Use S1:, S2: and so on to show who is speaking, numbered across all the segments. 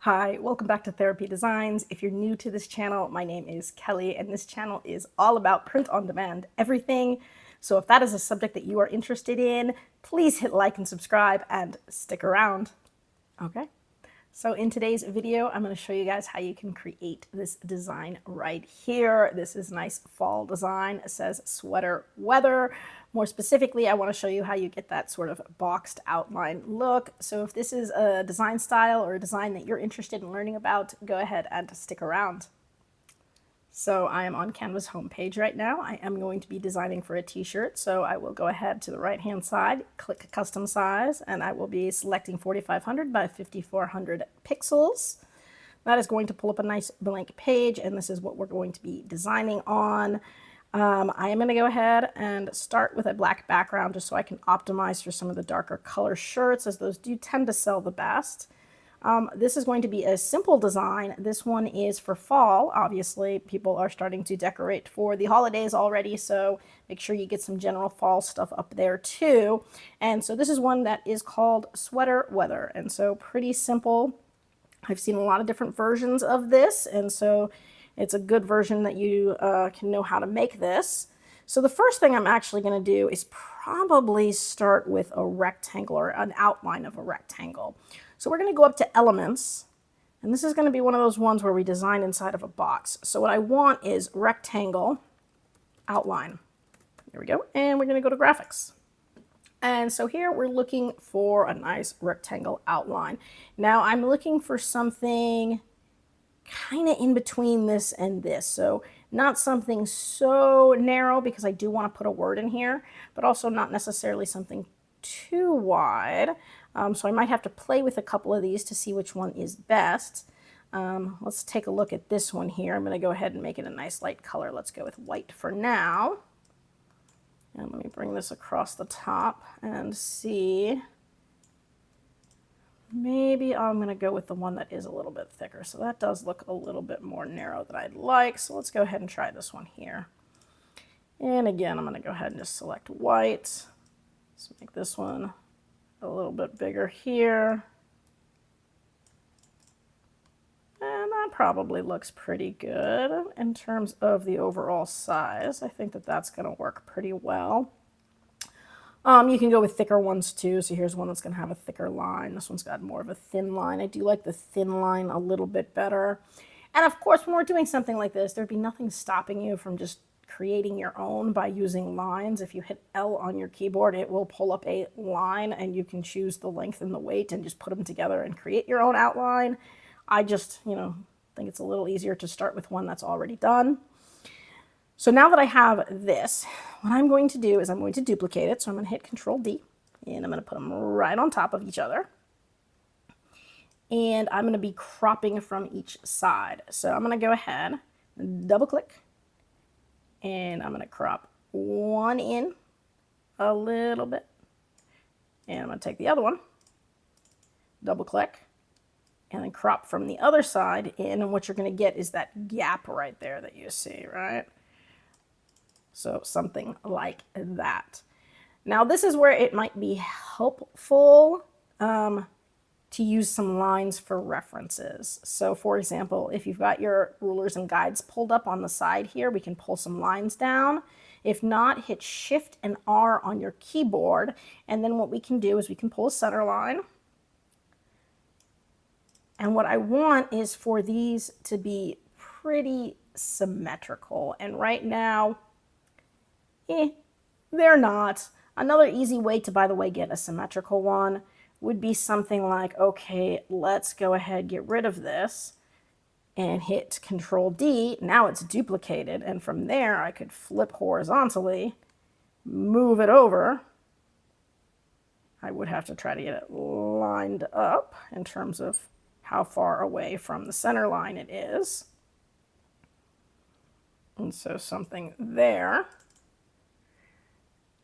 S1: Hi, welcome back to Therapy Designs. If you're new to this channel, my name is Kelly, and this channel is all about print-on-demand everything. So if that is a subject that you are interested in, please hit like and subscribe and stick around. Okay. So in today's video, I'm going to show you guys how you can create this design right here. This is a nice fall design. It says sweater weather. More specifically, I want to show you how you get that sort of boxed outline look. So if this is a design style or a design that you're interested in learning about, go ahead and stick around. So I am on Canva's homepage right now. I am going to be designing for a t-shirt, so I will go ahead to the right-hand side, click custom size, and I will be selecting 4500 by 5400 pixels. That is going to pull up a nice blank page, and this is what we're going to be designing on. I am going to go ahead and start with a black background just so I can optimize for some of the darker color shirts, as those do tend to sell the best. This is going to be a simple design. This one is for fall. Obviously, people are starting to decorate for the holidays already, so make sure you get some general fall stuff up there too. And so this is one that is called Sweater Weather, and so pretty simple. I've seen a lot of different versions of this, and so it's a good version that you can know how to make this. So the first thing I'm actually going to do is probably start with a rectangle or an outline of a rectangle. So we're going to go up to Elements, and this is going to be one of those ones where we design inside of a box. So what I want is Rectangle Outline. There we go. And we're going to go to Graphics. And so here we're looking for a nice rectangle outline. Now I'm looking for something kind of in between this and this. So not something so narrow, because I do want to put a word in here, but also not necessarily something too wide. So I might have to play with a couple of these to see which one is best. Let's take a look at this one here. I'm going to go ahead and make it a nice light color. Let's go with white for now. And let me bring this across the top and see. Maybe I'm going to go with the one that is a little bit thicker. So that does look a little bit more narrow than I'd like. So let's go ahead and try this one here. And again, I'm going to go ahead and just select white. Let's make this one a little bit bigger here. And that probably looks pretty good in terms of the overall size. I think that that's going to work pretty well. You can go with thicker ones too. So here's one that's going to have a thicker line. This one's got more of a thin line. I do like the thin line a little bit better. And of course, when we're doing something like this, there'd be nothing stopping you from just creating your own by using lines. If you hit L on your keyboard, it will pull up a line and you can choose the length and the weight and just put them together and create your own outline. I just, think it's a little easier to start with one that's already done. So now that I have this, what I'm going to do is I'm going to duplicate it. So I'm going to hit Control D, and I'm going to put them right on top of each other. And I'm going to be cropping from each side. So I'm going to go ahead and double click, and I'm going to crop one in a little bit. And I'm going to take the other one, double click, and then crop from the other side in. And what you're going to get is that gap right there that you see, right? So something like that. Now this is where it might be helpful to use some lines for references. So for example, if you've got your rulers and guides pulled up on the side here, we can pull some lines down. If not, hit Shift and R on your keyboard. And then what we can do is we can pull a center line. And what I want is for these to be pretty symmetrical. And right now, they're not. Another easy way to, by the way, get a symmetrical one would be something like, okay, let's go ahead, get rid of this, and hit Control D. Now it's duplicated, and from there I could flip horizontally, move it over. I would have to try to get it lined up in terms of how far away from the center line it is. And so something there.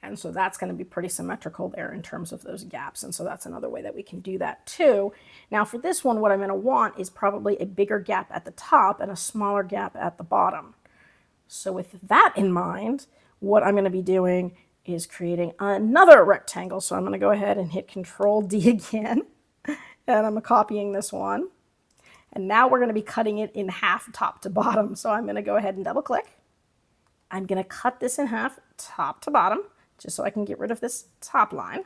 S1: And so that's going to be pretty symmetrical there in terms of those gaps. And so that's another way that we can do that too. Now for this one, what I'm going to want is probably a bigger gap at the top and a smaller gap at the bottom. So with that in mind, what I'm going to be doing is creating another rectangle. So I'm going to go ahead and hit Control D again. And I'm copying this one. And now we're going to be cutting it in half top to bottom. So I'm going to go ahead and double click. I'm going to cut this in half top to bottom, just so I can get rid of this top line.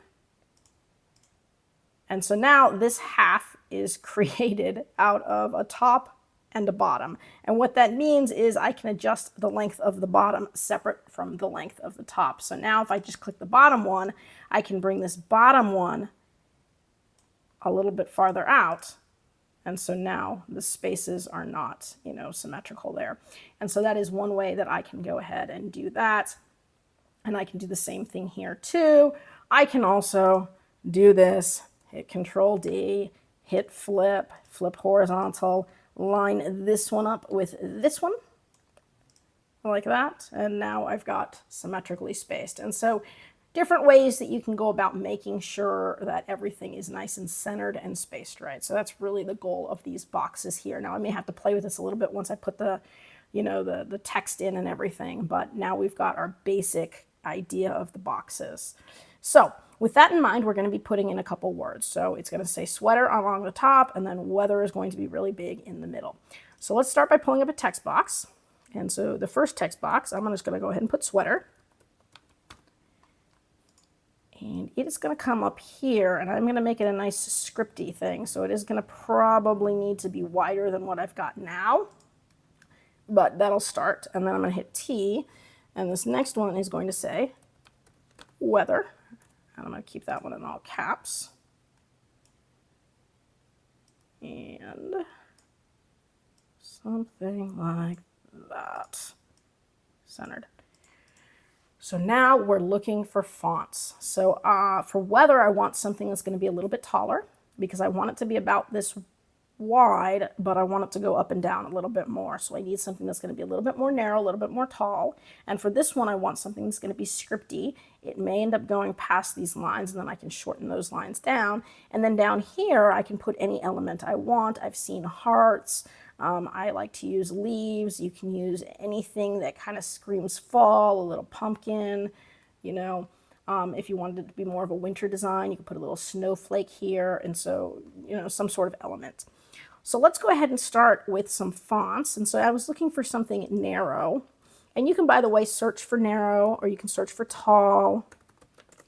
S1: And so now this half is created out of a top and a bottom. And what that means is I can adjust the length of the bottom separate from the length of the top. So now if I just click the bottom one, I can bring this bottom one a little bit farther out. And so now the spaces are not, symmetrical there. And so that is one way that I can go ahead and do that. And I can do the same thing here too. I can also do this, hit Control D, hit flip horizontal, line this one up with this one, like that. And now I've got symmetrically spaced. And so different ways that you can go about making sure that everything is nice and centered and spaced right. So that's really the goal of these boxes here. Now I may have to play with this a little bit once I put the text in and everything, but now we've got our basic idea of the boxes. So with that in mind, we're going to be putting in a couple words. So it's going to say sweater along the top, and then weather is going to be really big in the middle. So let's start by pulling up a text box. And so the first text box, I'm just going to go ahead and put sweater. And it is going to come up here, and I'm going to make it a nice scripty thing. So it is going to probably need to be wider than what I've got now, but that'll start. And then I'm going to hit T, and this next one is going to say weather. And I'm going to keep that one in all caps. And something like that. Centered. So now we're looking for fonts. So for weather, I want something that's going to be a little bit taller because I want it to be about this wide, but I want it to go up and down a little bit more. So I need something that's going to be a little bit more narrow, a little bit more tall. And for this one, I want something that's going to be scripty. It may end up going past these lines, and then I can shorten those lines down. And then down here, I can put any element I want. I've seen hearts. I like to use leaves. You can use anything that kind of screams fall, a little pumpkin, if you wanted it to be more of a winter design, you could put a little snowflake here. And so, some sort of element. So let's go ahead and start with some fonts. And so I was looking for something narrow. And you can, by the way, search for narrow, or you can search for tall,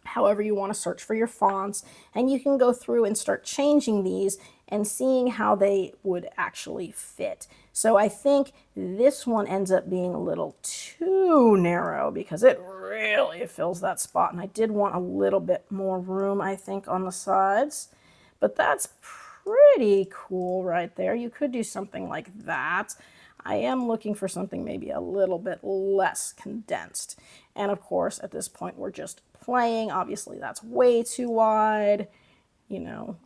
S1: however you want to search for your fonts. And you can go through and start changing these and seeing how they would actually fit. So I think this one ends up being a little too narrow because it really fills that spot. And I did want a little bit more room, I think, on the sides. But that's pretty cool right there. You could do something like that. I am looking for something maybe a little bit less condensed. And of course, at this point, we're just playing. Obviously, that's way too wide.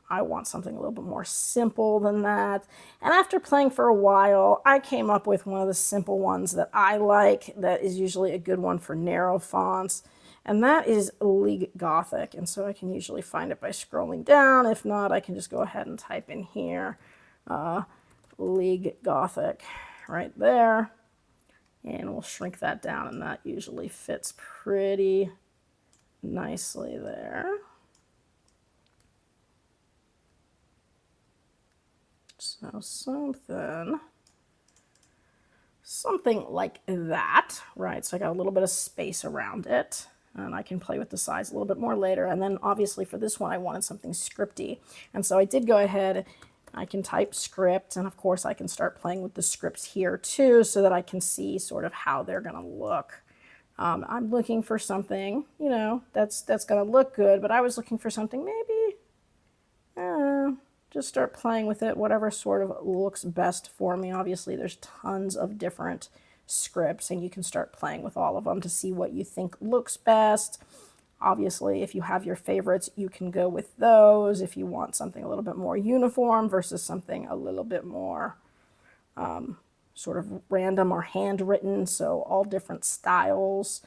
S1: I want something a little bit more simple than that. And after playing for a while, I came up with one of the simple ones that I like that is usually a good one for narrow fonts. And that is League Gothic. And so I can usually find it by scrolling down. If not, I can just go ahead and type in here, League Gothic right there. And we'll shrink that down, and that usually fits pretty nicely there. So something like that, right? So I got a little bit of space around it, and I can play with the size a little bit more later. And then obviously for this one, I wanted something scripty. And so I did go ahead, I can type script, and of course I can start playing with the scripts here too, so that I can see sort of how they're gonna look. I'm looking for something, that's gonna look good, but I was looking for something maybe, just start playing with it, whatever sort of looks best for me. Obviously, there's tons of different scripts, and you can start playing with all of them to see what you think looks best. Obviously, if you have your favorites, you can go with those. If you want something a little bit more uniform versus something a little bit more sort of random or handwritten, so all different styles.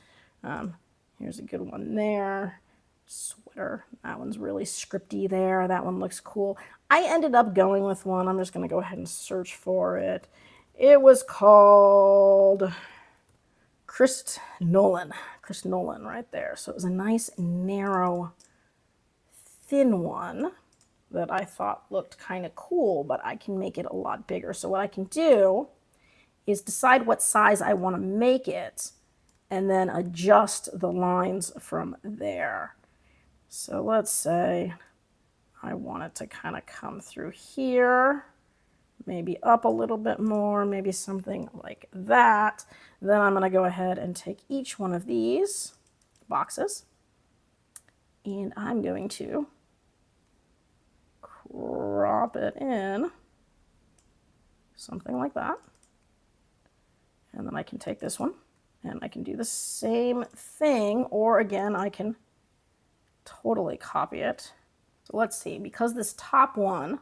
S1: Here's a good one there. Sweater, that one's really scripty there. That one looks cool. I ended up going with one. I'm just going to go ahead and search for it. It was called Chris Nolan right there. So it was a nice, narrow, thin one that I thought looked kind of cool, but I can make it a lot bigger. So what I can do is decide what size I want to make it and then adjust the lines from there. So let's say I want it to kind of come through here, maybe up a little bit more, maybe something like that. Then I'm going to go ahead and take each one of these boxes and I'm going to crop it in something like that. And then I can take this one and I can do the same thing, or again, I can totally copy it. So let's see, because this top one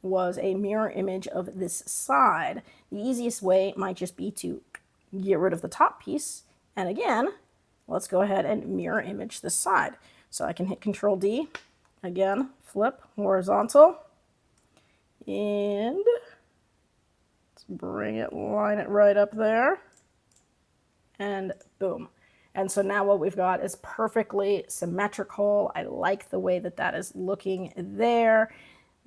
S1: was a mirror image of this side, the easiest way might just be to get rid of the top piece. And again, let's go ahead and mirror image this side. So I can hit Control D, again, flip horizontal, and let's bring it, line it right up there, and boom. And so now what we've got is perfectly symmetrical. I like the way that that is looking there.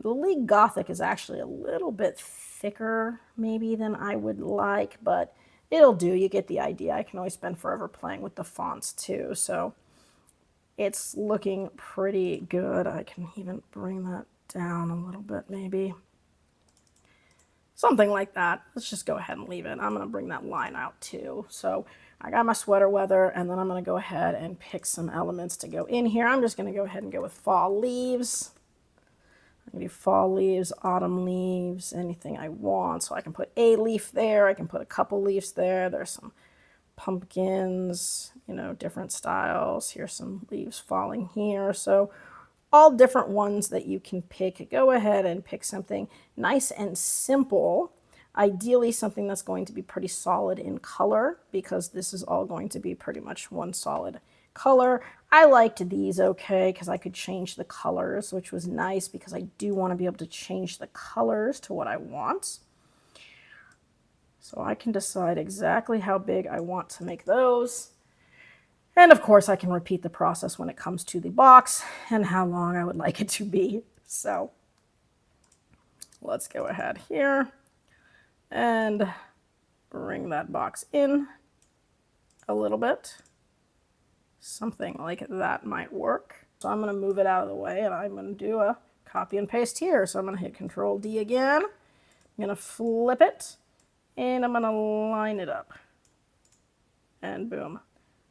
S1: The League Gothic is actually a little bit thicker maybe than I would like, but it'll do. You get the idea. I can always spend forever playing with the fonts too. So it's looking pretty good. I can even bring that down a little bit maybe. Something like that. Let's just go ahead and leave it. I'm going to bring that line out too. So I got my sweater weather, and then I'm going to go ahead and pick some elements to go in here. I'm just going to go ahead and go with fall leaves. I'm going to do fall leaves, autumn leaves, anything I want. So I can put a leaf there. I can put a couple leaves there. There's some pumpkins, you know, different styles. Here's some leaves falling here. So all different ones that you can pick. Go ahead and pick something nice and simple. Ideally something that's going to be pretty solid in color, because this is all going to be pretty much one solid color. I liked these okay because I could change the colors, which was nice because I do want to be able to change the colors to what I want. So I can decide exactly how big I want to make those. And of course I can repeat the process when it comes to the box and how long I would like it to be. So let's go ahead here and bring that box in a little bit. Something like that might work. So I'm going to move it out of the way and I'm going to do a copy and paste here. So I'm going to hit Control D again. I'm going to flip it and I'm going to line it up. And boom.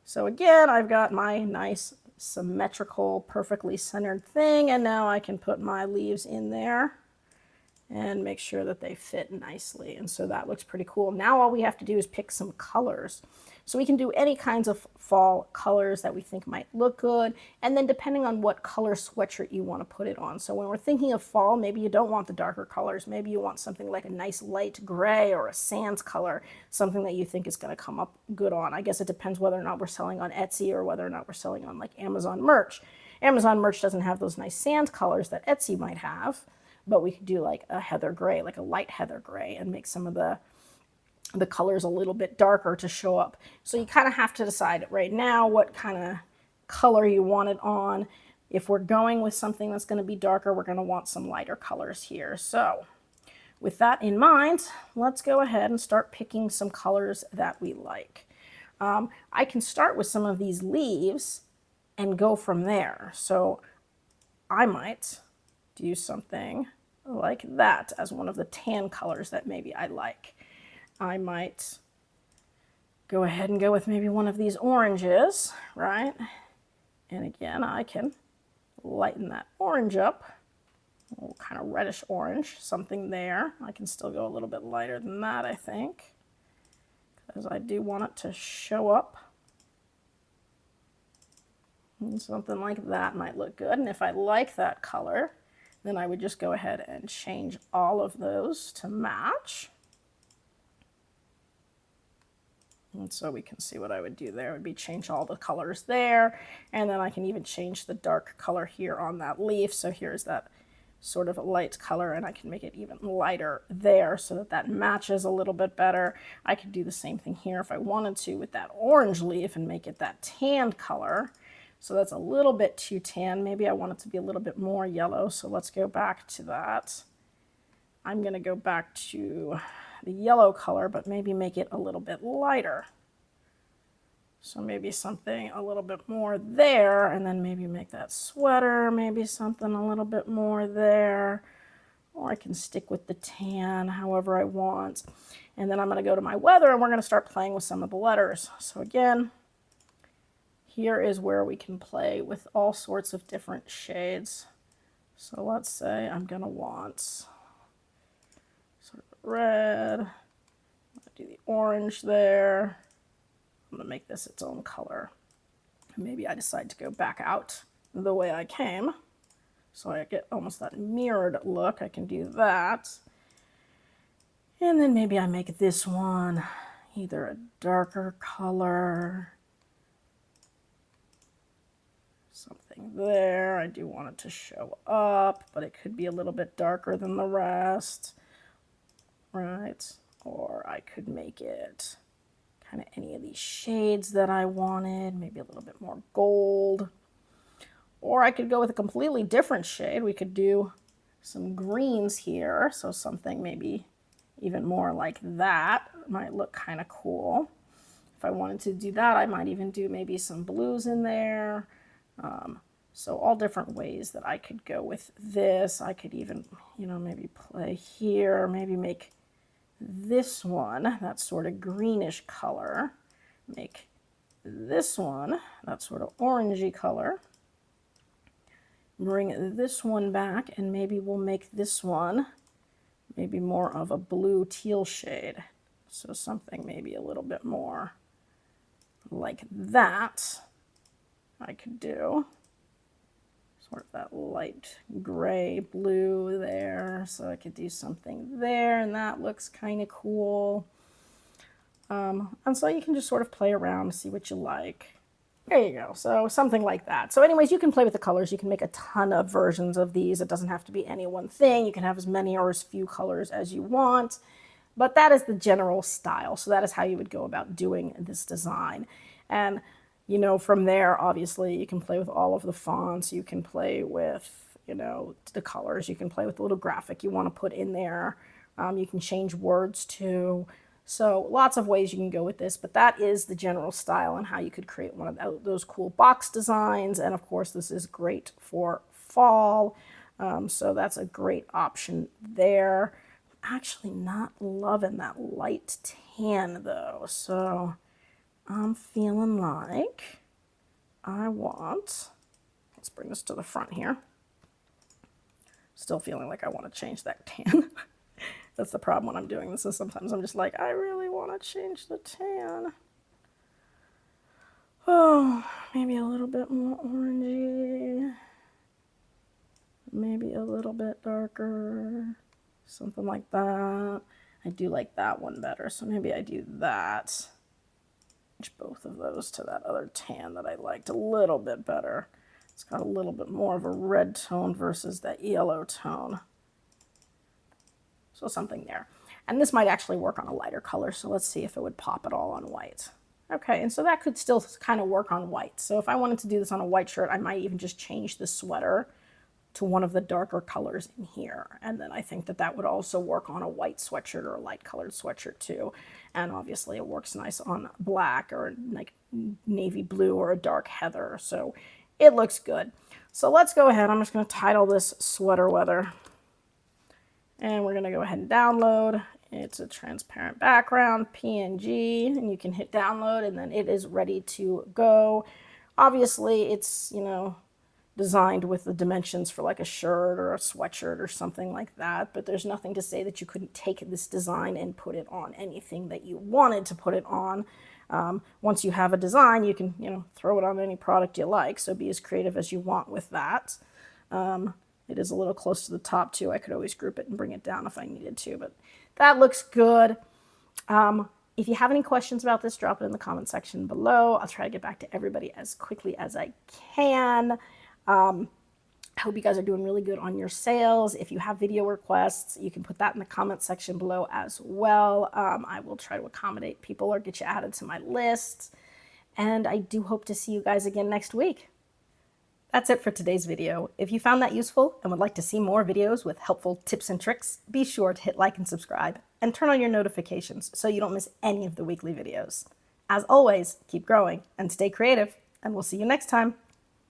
S1: So again, I've got my nice symmetrical, perfectly centered thing, and now I can put my leaves in there and make sure that they fit nicely. And so that looks pretty cool. Now all we have to do is pick some colors. So we can do any kinds of fall colors that we think might look good, and then depending on what color sweatshirt you want to put it on. So when we're thinking of fall, maybe you don't want the darker colors. Maybe you want something like a nice light gray or a sands color, something that you think is going to come up good on. I guess it depends whether or not we're selling on Etsy or whether or not we're selling on like Amazon merch. Amazon merch doesn't have those nice sand colors that Etsy might have, but we could do like a heather gray, like a light heather gray, and make some of the colors a little bit darker to show up. So you kind of have to decide right now what kind of color you want it on. If we're going with something that's going to be darker, we're going to want some lighter colors here. So with that in mind, let's go ahead and start picking some colors that we like. I can start with some of these leaves and go from there. So I might do something like that as one of the tan colors that maybe I like. I might go ahead and go with maybe one of these oranges, right? And again, I can lighten that orange up, a little kind of reddish orange, something there. I can still go a little bit lighter than that, I think, because I do want it to show up. And something like that might look good. And if I like that color, then I would just go ahead and change all of those to match. And so we can see what I would do there. It would be change all the colors there. And then I can even change the dark color here on that leaf. So here's that sort of a light color, and I can make it even lighter there so that that matches a little bit better. I could do the same thing here if I wanted to with that orange leaf and make it that tanned color. So that's a little bit too tan. Maybe I want it to be a little bit more yellow. So let's go back to that. I'm going to go back to the yellow color, but maybe make it a little bit lighter. So maybe something a little bit more there, and then maybe make that sweater, maybe something a little bit more there. Or I can stick with the tan however I want. And then I'm going to go to my weather, and we're going to start playing with some of the letters. So again, here is where we can play with all sorts of different shades. So let's say I'm going to want sort of red. I'll do the orange there. I'm going to make this its own color. And maybe I decide to go back out the way I came. So I get almost that mirrored look. I can do that. And then maybe I make this one either a darker color, something there. I do want it to show up, but it could be a little bit darker than the rest, right? Or I could make it kind of any of these shades that I wanted, maybe a little bit more gold. Or I could go with a completely different shade. We could do some greens here, so something maybe even more like that might look kind of cool. If I wanted to do that, I might even do maybe some blues in there. So all different ways that I could go with this. I could even, maybe play here, maybe make this one that sort of greenish color, make this one that sort of orangey color, bring this one back, and maybe we'll make this one maybe more of a blue teal shade. So something maybe a little bit more like that I could do. Sort of that light gray blue there. So I could do something there, and that looks kind of cool. And so you can just sort of play around, see what you like. There you go. So something like that. So anyways, you can play with the colors. You can make a ton of versions of these. It doesn't have to be any one thing. You can have as many or as few colors as you want. But that is the general style. So that is how you would go about doing this design. And, from there, obviously, you can play with all of the fonts. You can play with, the colors. You can play with the little graphic you want to put in there. You can change words too. So lots of ways you can go with this, but that is the general style and how you could create one of those cool box designs. And of course, this is great for fall. So that's a great option there. I'm actually not loving that light tan though. So I'm feeling like let's bring this to the front here. Still feeling like I want to change that tan. That's the problem when I'm doing this, is sometimes I'm just like, I really want to change the tan. Oh, maybe a little bit more orangey. Maybe a little bit darker. Something like that. I do like that one better, so maybe I do that. Change both of those to that other tan that I liked a little bit better. It's got a little bit more of a red tone versus that yellow tone. So something there. And this might actually work on a lighter color, so let's see if it would pop at all on white. Okay, and so that could still kind of work on white. So if I wanted to do this on a white shirt, I might even just change the sweater to one of the darker colors in here. And then I think that that would also work on a white sweatshirt or a light colored sweatshirt too. And obviously it works nice on black or like navy blue or a dark heather. So it looks good. So let's go ahead. I'm just going to title this Sweater Weather. And we're going to go ahead and download. It's a transparent background, PNG, and you can hit download and then it is ready to go. Obviously, it's, designed with the dimensions for like a shirt or a sweatshirt or something like that, but there's nothing to say that you couldn't take this design and put it on anything that you wanted to put it on. Once you have a design, you can, throw it on any product you like, so be as creative as you want with that. It is a little close to the top too. I could always group it and bring it down if I needed to, but that looks good. If you have any questions about this, drop it in the comment section below. I'll try to get back to everybody as quickly as I can. I hope you guys are doing really good on your sales. If you have video requests, you can put that in the comment section below as well. I will try to accommodate people or get you added to my list. And I do hope to see you guys again next week. That's it for today's video. If you found that useful and would like to see more videos with helpful tips and tricks, be sure to hit like and subscribe, and turn on your notifications so you don't miss any of the weekly videos. As always, keep growing and stay creative, and we'll see you next time.